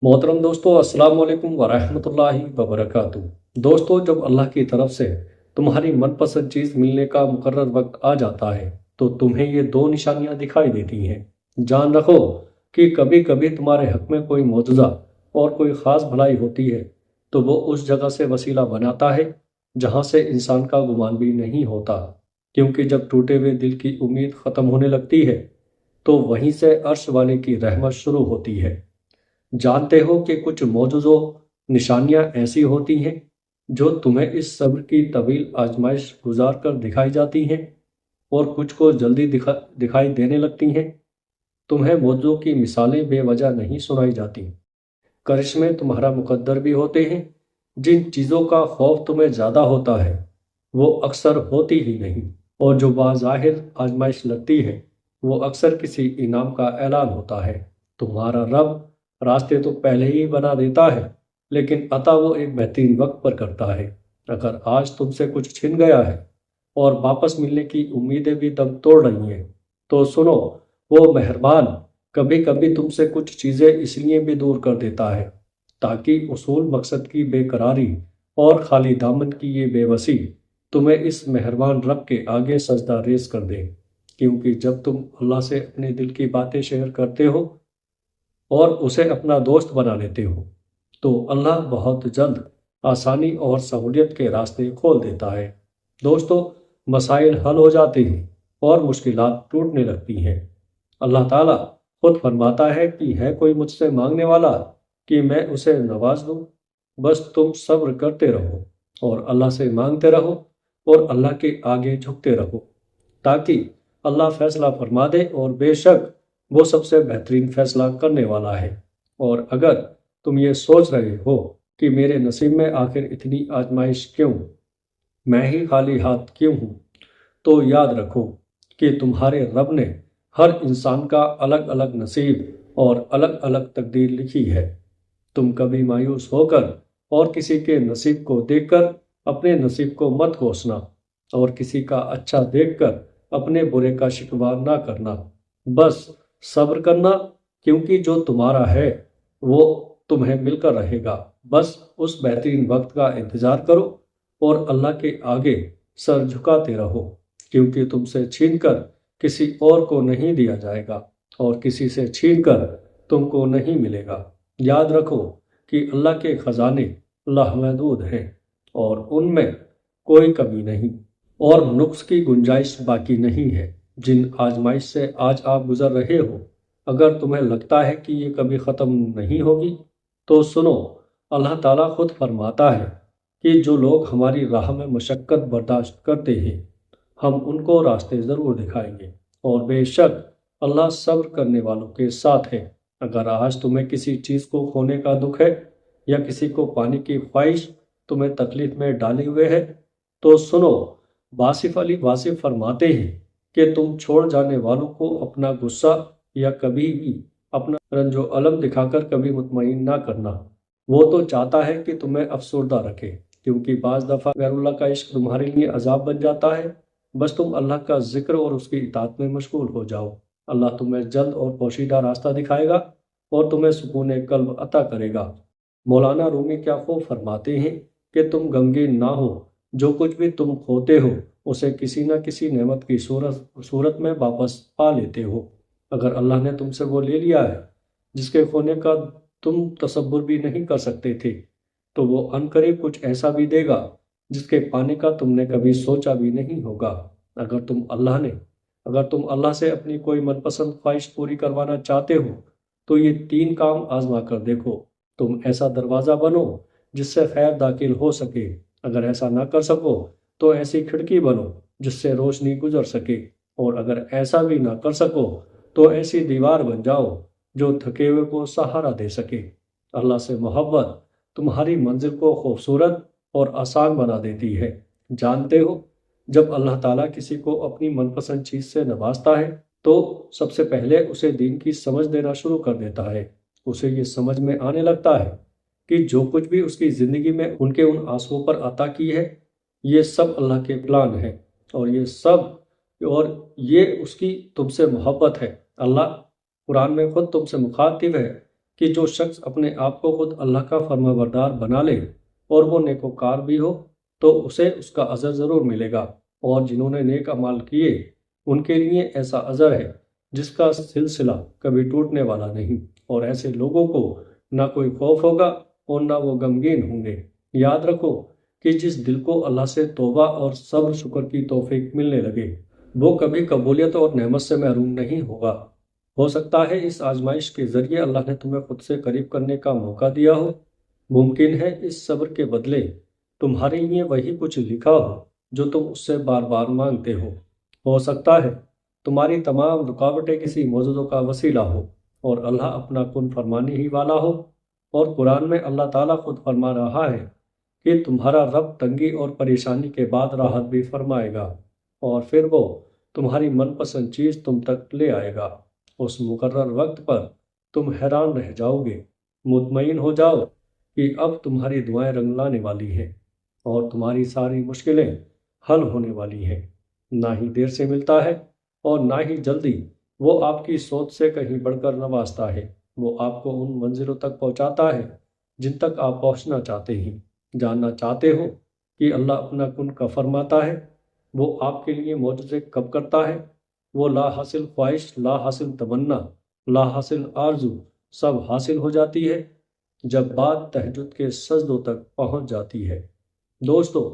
मोहतरम दोस्तों, अस्सलाम वालेकुम वरहमतुल्लाहि वबरकातुह। दोस्तों, जब अल्लाह की तरफ से तुम्हारी मनपसंद चीज़ मिलने का मुकर्रर वक्त आ जाता है तो तुम्हें ये दो निशानियां दिखाई देती हैं। जान रखो कि कभी कभी तुम्हारे हक में कोई मोजज़ा और कोई ख़ास भलाई होती है तो वो उस जगह से वसीला बनाता है जहाँ से इंसान का गुमान भी नहीं होता। क्योंकि जब टूटे हुए दिल की उम्मीद ख़त्म होने लगती है तो वहीं से अर्श वाले की रहमत शुरू होती है। जानते हो कि कुछ मौजूज़ों निशानियां ऐसी होती हैं जो तुम्हें इस सब्र की तवील आजमाइश गुजार कर दिखाई जाती हैं और कुछ को जल्दी दिखाई देने लगती हैं। तुम्हें मौजूज़ों की मिसालें बेवजह नहीं सुनाई जाती। करिश्मे तुम्हारा मुकद्दर भी होते हैं। जिन चीज़ों का खौफ तुम्हें ज़्यादा होता है वो अक्सर होती ही नहीं, और जो बाज़ाहिर आजमाइश लगती है वो अक्सर किसी इनाम का ऐलान होता है। तुम्हारा रब रास्ते तो पहले ही बना देता है, लेकिन अता वो एक बेहतरीन वक्त पर करता है। अगर आज तुमसे कुछ छिन गया है और वापस मिलने की उम्मीदें भी दम तोड़ रही हैं तो सुनो, वो मेहरबान कभी कभी तुमसे कुछ चीज़ें इसलिए भी दूर कर देता है ताकि उसूल मकसद की बेकरारी और खाली दामन की ये बेबसी तुम्हें इस मेहरबान रब के आगे सजदा रेज कर दे। क्योंकि जब तुम अल्लाह से अपने दिल की बातें शेयर करते हो और उसे अपना दोस्त बना लेते हो तो अल्लाह बहुत जल्द आसानी और सहूलियत के रास्ते खोल देता है। दोस्तों, मसाइल हल हो जाते हैं और मुश्किलात टूटने लगती हैं। अल्लाह ताला खुद फरमाता है कि है कोई मुझसे मांगने वाला कि मैं उसे नवाज दूं। बस तुम सब्र करते रहो और अल्लाह से मांगते रहो और अल्लाह के आगे झुकते रहो ताकि अल्लाह फैसला फरमा दे, और बेशक वो सबसे बेहतरीन फैसला करने वाला है। और अगर तुम ये सोच रहे हो कि मेरे नसीब में आखिर इतनी आजमाइश क्यों, मैं ही खाली हाथ क्यों हूँ, तो याद रखो कि तुम्हारे रब ने हर इंसान का अलग अलग नसीब और अलग अलग तकदीर लिखी है। तुम कभी मायूस होकर और किसी के नसीब को देखकर अपने नसीब को मत कोसना, और किसी का अच्छा देखकर अपने बुरे का शिकवा ना करना। बस सब्र करना, क्योंकि जो तुम्हारा है वो तुम्हें मिलकर रहेगा। बस उस बेहतरीन वक्त का इंतजार करो और अल्लाह के आगे सर झुकाते रहो, क्योंकि तुमसे छीनकर किसी और को नहीं दिया जाएगा और किसी से छीनकर तुमको नहीं मिलेगा। याद रखो कि अल्लाह के खजाने लामहदूद हैं और उनमें कोई कमी नहीं और नुक्स की गुंजाइश बाकी नहीं है। जिन आजमाइश से आज आप गुजर रहे हो, अगर तुम्हें लगता है कि ये कभी ख़त्म नहीं होगी तो सुनो, अल्लाह ताला खुद फरमाता है कि जो लोग हमारी राह में मशक्क़त बर्दाश्त करते हैं हम उनको रास्ते ज़रूर दिखाएंगे, और बेशक अल्लाह सब्र करने वालों के साथ है। अगर आज तुम्हें किसी चीज़ को खोने का दुख है या किसी को पाने की ख्वाहिश तुम्हें तकलीफ में डाले हुए है तो सुनो, वासिफ अली वासिफ फरमाते हैं कि तुम छोड़ जाने वालों को अपना गुस्सा या कभी भी अपना रंजो अलम दिखाकर कभी मुतमईन ना करना। वो तो चाहता है कि तुम्हें अफसरदा रखे, क्योंकि बाज़ दफ़ा गैरुल्लाह का इश्क तुम्हारे लिए अजाब बन जाता है। बस तुम अल्लाह का जिक्र और उसकी इताअत में मशगूल हो जाओ। अल्लाह तुम्हें जल्द और पोशीदा रास्ता दिखाएगा और तुम्हें सुकून कल्ब अता करेगा। मौलाना रूमी क्या खूब फरमाते हैं कि तुम गमगीन ना हो, जो कुछ भी तुम खोते हो उसे किसी न किसी नेमत की सूरत में वापस पा लेते हो। अगर अल्लाह ने तुमसे वो ले लिया है जिसके खोने का तुम तसव्वुर भी नहीं कर सकते थे, तो वो अनकरीब कुछ ऐसा भी देगा जिसके पाने का तुमने कभी सोचा भी नहीं होगा। अगर तुम अल्लाह से अपनी कोई मनपसंद ख्वाहिश पूरी करवाना चाहते हो तो ये तीन काम आजमा कर देखो। तुम ऐसा दरवाज़ा बनो जिससे खैर दाखिल हो सके। अगर ऐसा ना कर सको तो ऐसी खिड़की बनो जिससे रोशनी गुजर सके, और अगर ऐसा भी ना कर सको तो ऐसी दीवार बन जाओ जो थके हुए को सहारा दे सके। अल्लाह से मोहब्बत तुम्हारी मंजिल को खूबसूरत और आसान बना देती है। जानते हो, जब अल्लाह ताला किसी को अपनी मनपसंद चीज़ से नवाजता है तो सबसे पहले उसे दीन की समझ देना शुरू कर देता है। उसे ये समझ में आने लगता है कि जो कुछ भी उसकी ज़िंदगी में उनके उन आंसुओं पर अता की है ये सब अल्लाह के प्लान है, और ये उसकी तुमसे मोहब्बत है। अल्लाह कुरान में खुद तुमसे मुखातिब है کہ جو شخص اپنے آپ کو خود اللہ کا فرمانبردار بنا لے اور وہ نیکوکار بھی ہو تو اسے اس کا اجر ضرور ملے گا، اور جنہوں نے نیک اعمال کیے ان کے لیے ایسا اجر ہے جس کا سلسلہ کبھی ٹوٹنے والا نہیں، اور ایسے لوگوں کو نہ کوئی خوف ہوگا اور نہ وہ غمگین ہوں گے۔ یاد رکھو کہ جس دل کو اللہ سے توبہ اور صبر شکر کی توفیق ملنے لگے وہ کبھی قبولیت اور نعمت سے محروم نہیں ہوگا۔ ہو سکتا ہے اس آزمائش کے ذریعے اللہ نے تمہیں خود سے قریب کرنے کا موقع دیا ہو، ممکن ہے اس صبر کے بدلے تمہارے لیے وہی کچھ لکھا ہو جو تم اس سے بار بار مانگتے ہو سکتا ہے تمہاری تمام رکاوٹیں کسی موجودوں کا وسیلہ ہو اور اللہ اپنا کن فرمانی ہی والا ہو، اور قرآن میں اللہ تعالیٰ خود فرما رہا ہے کہ تمہارا رب تنگی اور پریشانی کے بعد راحت بھی فرمائے گا، اور پھر وہ تمہاری من پسند چیز تم تک لے آئے گا۔ اس مقرر وقت پر تم حیران رہ جاؤ گے۔ مطمئن ہو جاؤ کہ اب تمہاری دعائیں رنگ لانے والی ہیں اور تمہاری ساری مشکلیں حل ہونے والی ہیں۔ نہ ہی دیر سے ملتا ہے اور نہ ہی جلدی، وہ آپ کی سوچ سے کہیں بڑھ کر نوازتا ہے۔ وہ آپ کو ان منزلوں تک پہنچاتا ہے جن تک آپ پہنچنا چاہتے ہیں۔ جاننا چاہتے ہو کہ اللہ اپنا کن کا فرماتا ہے، وہ آپ کے لیے معجزے کب کرتا ہے؟ وہ لا حاصل خواہش، لا حاصل تمنا، لا حاصل آرزو سب حاصل ہو جاتی ہے جب بات تہجد کے سجدوں تک پہنچ جاتی ہے۔ دوستو،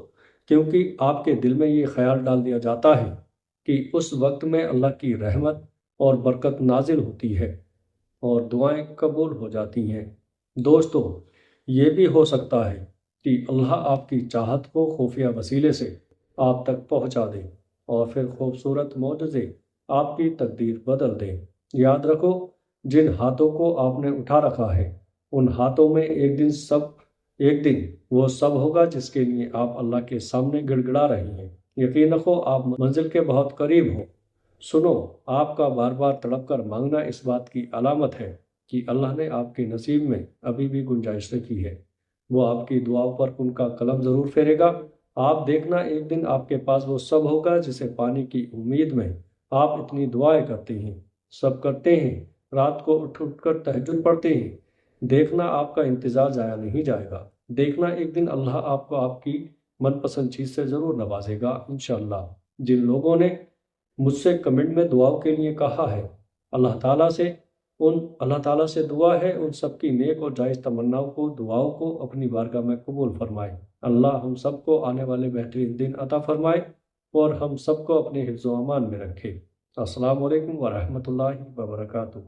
کیونکہ آپ کے دل میں یہ خیال ڈال دیا جاتا ہے کہ اس وقت میں اللہ کی رحمت اور برکت نازل ہوتی ہے اور دعائیں قبول ہو جاتی ہیں۔ دوستو، یہ بھی ہو سکتا ہے کہ اللہ آپ کی چاہت کو خفیہ وسیلے سے آپ تک پہنچا دے اور پھر خوبصورت معجزے آپ کی تقدیر بدل دیں۔ یاد رکھو، جن ہاتھوں کو آپ نے اٹھا رکھا ہے ان ہاتھوں میں ایک دن وہ سب ہوگا جس کے لیے آپ اللہ کے سامنے گڑ گڑا رہے ہیں۔ یقین رکھو آپ منزل کے بہت قریب ہو۔ سنو، آپ کا بار بار تڑپ کر مانگنا اس بات کی علامت ہے کہ اللہ نے آپ کے نصیب میں ابھی بھی گنجائش رکھی ہے۔ وہ آپ کی دعاؤں پر ان کا قلم ضرور پھیرے گا۔ آپ دیکھنا، ایک دن آپ کے پاس وہ سب ہوگا جسے پانے کی امید میں آپ اتنی دعائیں کرتے ہیں، سب کرتے ہیں، رات کو اٹھ اٹھ کر تہجد پڑھتے ہیں۔ دیکھنا، آپ کا انتظار ضائع نہیں جائے گا۔ دیکھنا، ایک دن اللہ آپ کو آپ کی من پسند چیز سے ضرور نوازے گا انشاءاللہ۔ جن لوگوں نے مجھ سے کمنٹ میں دعاؤں کے لیے کہا ہے، اللہ تعالیٰ سے دعا ہے ان سب کی نیک اور جائز تمناؤں کو، دعاؤں کو اپنی بارگاہ میں قبول فرمائے۔ اللہ ہم سب کو آنے والے بہترین دن عطا فرمائے اور ہم سب کو اپنے حفظ و امان میں رکھے۔ السلام علیکم ورحمۃ اللہ وبرکاتہ۔